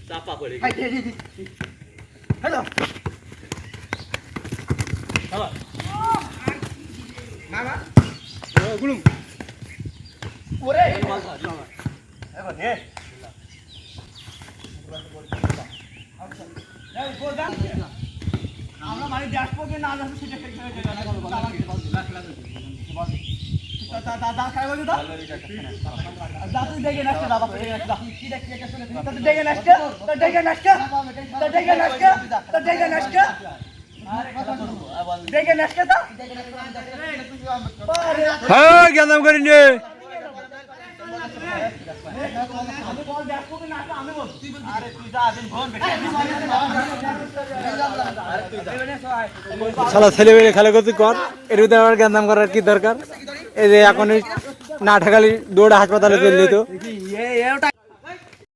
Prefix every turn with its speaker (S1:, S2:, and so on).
S1: চাপা পড়ে
S2: হ্যালো মামা গুলুম ওরে এখন হে আমরা মানে ড্যাশবোর্ডে না আসলে সেটা দাদা খাই বলি তো দাদা তুই দেখে নাচতে দাদা দেখে নাচতে কি দেখে শুনে তুই দেখে নাচতে তো দেখে নাচতে তো দেখে নাচতে তো দেখে নাচতে দেখে নাচতে তো
S3: হ্যাঁ গেলাম করি নে শালা ছেলে মেয়ে খেলা করতে কর এর ভিতরে আমার জ্ঞান করার কি দরকার এই যে এখন না ঠাকালি দৌড়া হাসপাতালে চললি তো